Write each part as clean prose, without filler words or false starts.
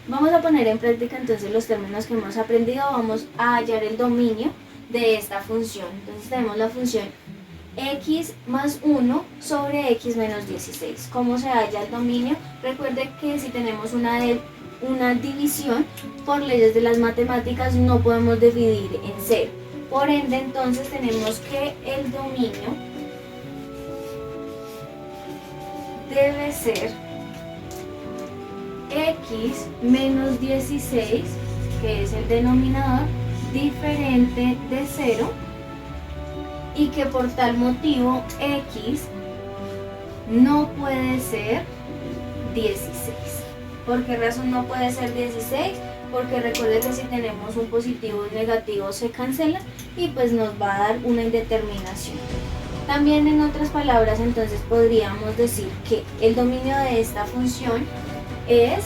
Vamos a poner en práctica entonces los términos que hemos aprendido. Vamos a hallar el dominio de esta función. Entonces tenemos la función x más 1 sobre x menos 16. ¿Cómo se halla el dominio? Recuerde que si tenemos una división, por leyes de las matemáticas no podemos dividir en cero. Por ende, entonces tenemos que el dominio debe ser x menos 16, que es el denominador, diferente de 0, y que por tal motivo x no puede ser 16. ¿Por qué razón no puede ser 16? Porque recuerde que si tenemos un positivo y un negativo se cancelan y pues nos va a dar una indeterminación. También en otras palabras entonces podríamos decir que el dominio de esta función es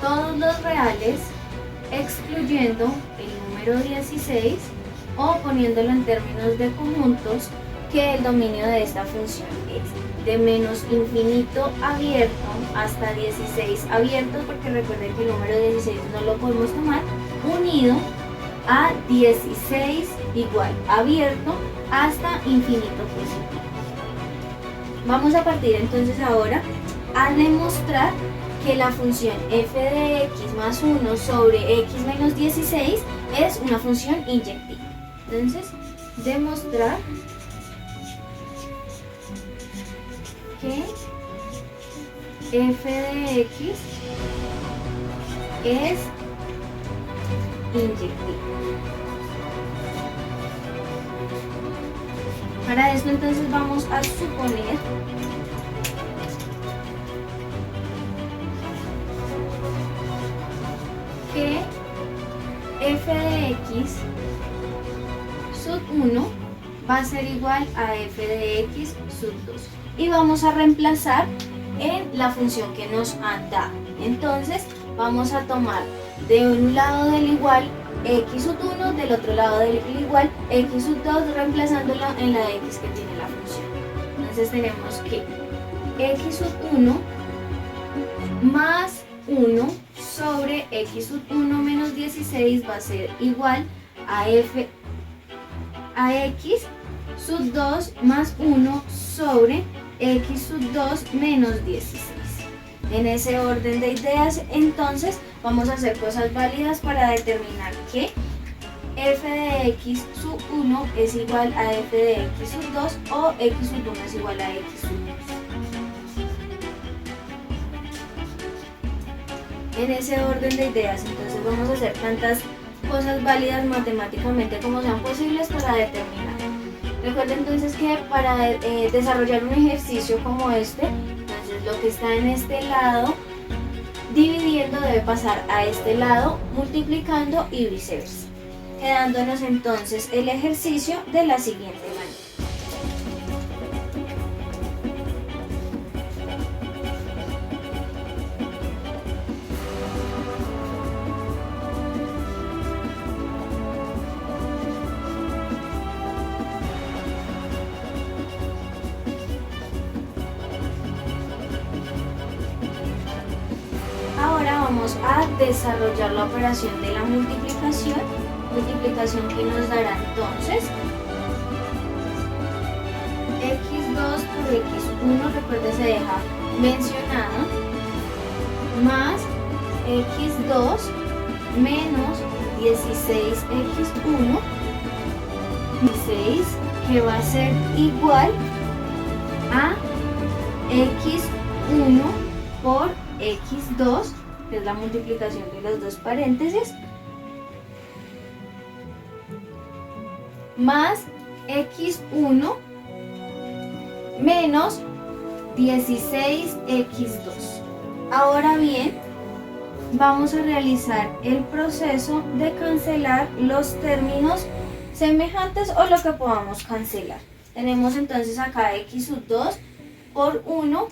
todos los reales excluyendo el número 16, o poniéndolo en términos de conjuntos, que el dominio de esta función es de menos infinito abierto hasta 16 abierto, porque recuerden que el número 16 no lo podemos tomar, unido a 16 igual abierto hasta infinito positivo. Vamos a partir entonces ahora a demostrar que la función f de x más 1 sobre x menos 16 es una función inyectiva. Entonces, demostrar que f de x es inyectiva. Para esto entonces vamos a suponer que f de x sub 1 va a ser igual a f de x sub 2 y vamos a reemplazar en la función que nos han dado. Entonces vamos a tomar de un lado del igual x sub 1, del otro lado del igual x sub 2, reemplazándolo en la x que tiene la función. Entonces tenemos que x sub 1 más 1 sobre x sub 1 menos 16 va a ser igual a x sub 2 más 1 sobre x sub 2 menos 16. En ese orden de ideas, entonces vamos a hacer cosas válidas para determinar que f de x sub 1 es igual a f de x sub 2 o x sub 1 es igual a x sub 2. En ese orden de ideas, entonces vamos a hacer tantas cosas válidas matemáticamente como sean posibles para determinar. Recuerden entonces que para desarrollar un ejercicio como este, entonces lo que está en este lado dividiendo debe pasar a este lado multiplicando y viceversa, quedándonos entonces el ejercicio de la siguiente manera. Ahora vamos a desarrollar la operación de la multiplicación que nos dará entonces x2 por x1, recuerde se deja mencionado, más x2 menos 16x1, 16, que va a ser igual a x1 por x2, que es la multiplicación de los dos paréntesis, más x1 menos 16x2. Ahora bien, vamos a realizar el proceso de cancelar los términos semejantes o lo que podamos cancelar. Tenemos entonces acá x sub 2 por 1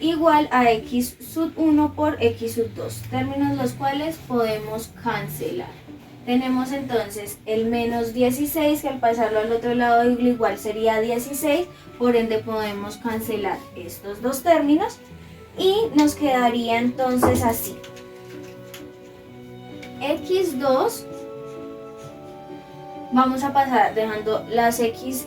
igual a x sub 1 por x sub 2, términos los cuales podemos cancelar. Tenemos entonces el menos 16, que al pasarlo al otro lado igual sería 16, por ende podemos cancelar estos dos términos. y nos quedaría entonces así. x2, vamos a pasar dejando las x1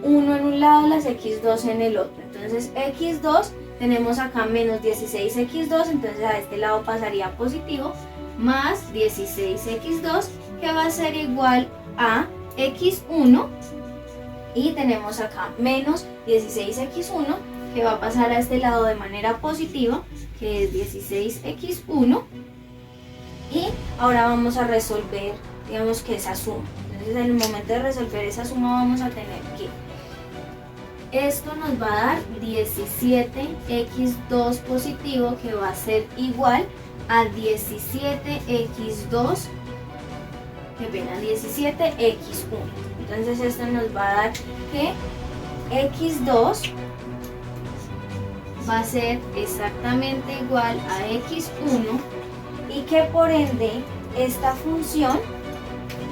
en un lado, las x2 en el otro. Entonces x2, tenemos acá menos 16x2, entonces a este lado pasaría positivo, más 16x2, que va a ser igual a x1, y tenemos acá menos 16x1, que va a pasar a este lado de manera positiva, que es 16x1, y ahora vamos a resolver, digamos que esa suma. Entonces en el momento de resolver esa suma vamos a tener que esto nos va a dar 17x2 positivo, que va a ser igual a 17x2, que pena, 17x1. Entonces esto nos va a dar que x2 va a ser exactamente igual a x1, y que por ende esta función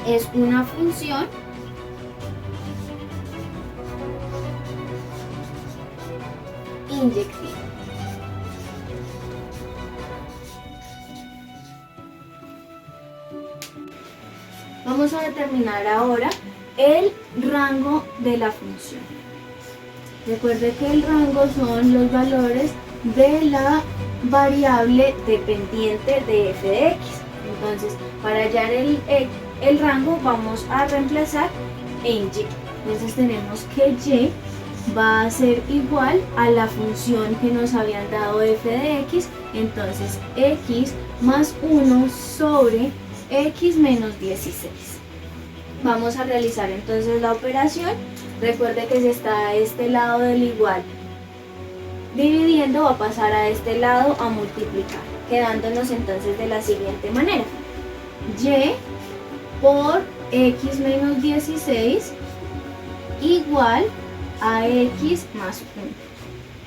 es una función inyectiva. Vamos a determinar ahora el rango de la función. Recuerde que el rango son los valores de la variable dependiente de f de x. Entonces, para hallar el rango vamos a reemplazar en y. Entonces tenemos que y va a ser igual a la función que nos habían dado f de x, entonces x más 1 sobre x menos 16. Vamos a realizar entonces la operación. Recuerde que si está a este lado del igual dividiendo, va a pasar a este lado a multiplicar, quedándonos entonces de la siguiente manera: y por x menos 16 igual a x más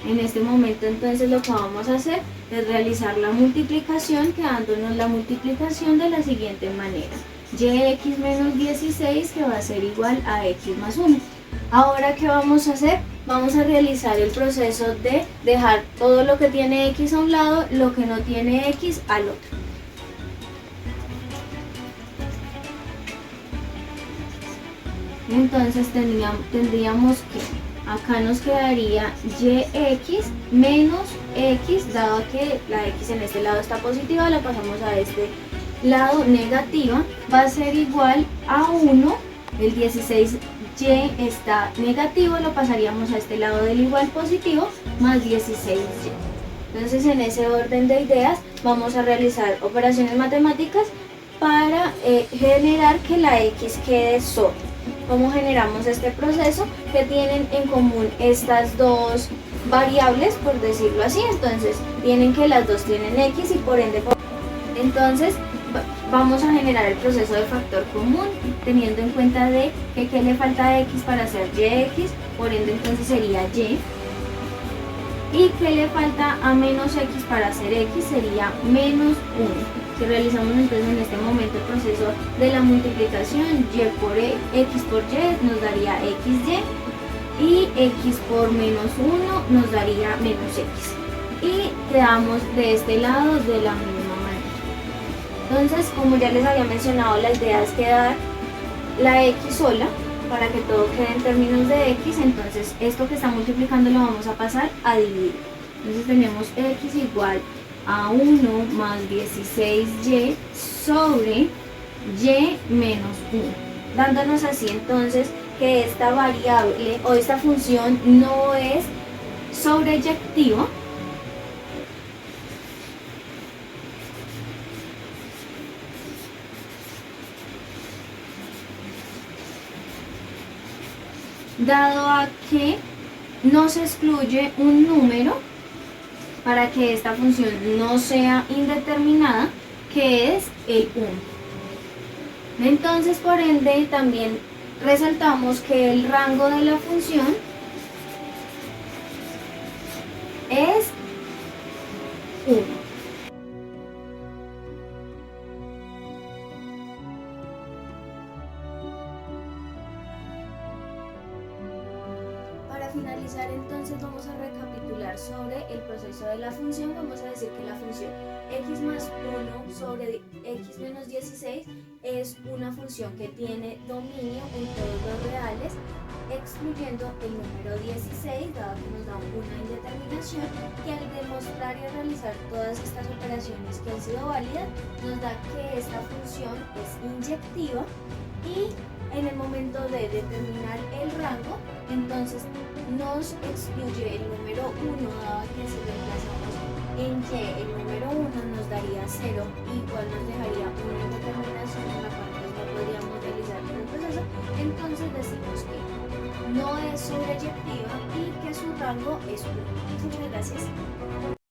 1. En este momento entonces lo que vamos a hacer es realizar la multiplicación, quedándonos la multiplicación de la siguiente manera: yx menos 16, que va a ser igual a x más 1. Ahora, ¿qué vamos a hacer? Vamos a realizar el proceso de dejar todo lo que tiene x a un lado, lo que no tiene x al otro. Entonces tendríamos que acá nos quedaría yx menos x, dado que la x en este lado está positiva, la pasamos a este lado negativa, va a ser igual a 1, el 16y está negativo, lo pasaríamos a este lado del igual positivo, más 16y. Entonces en ese orden de ideas vamos a realizar operaciones matemáticas para generar que la x quede sola. ¿Cómo generamos este proceso? Que tienen en común estas dos variables, por decirlo así. Entonces tienen que las dos tienen x y por ende entonces vamos a generar el proceso de factor común, teniendo en cuenta de que qué le falta a x para hacer yx, por ende entonces sería y, y que le falta a menos x para hacer x sería menos 1. Si realizamos entonces en este momento el proceso de la multiplicación, y por x por y nos daría xy, y x por menos 1 nos daría menos x, y quedamos de este lado de la misma manera. Entonces, como ya les había mencionado, la idea es quedar la x sola para que todo quede en términos de x. Entonces esto que está multiplicando lo vamos a pasar a dividir. Entonces tenemos x igual a 1 más 16y sobre y menos 1, dándonos así entonces que esta variable o esta función no es sobreyectiva, dado a que no se excluye un número para que esta función no sea indeterminada, que es el 1. Entonces, por ende, también resaltamos que el rango de la función es 1. Para finalizar, entonces vamos a recapitular sobre el proceso de la función decir que la función x más 1 sobre x menos 16 es una función que tiene dominio en todos los reales, excluyendo el número 16, dado que nos da una indeterminación, que al demostrar y realizar todas estas operaciones que han sido válidas, nos da que esta función es inyectiva, y en el momento de determinar el rango, entonces nos excluye el número 1, dado que si reemplazamos en que el número 1 nos daría 0, igual nos dejaría una indeterminación en la cual pues no podríamos realizar el proceso. Entonces decimos que no es sobreyectiva y que su rango es 1. Muchas gracias.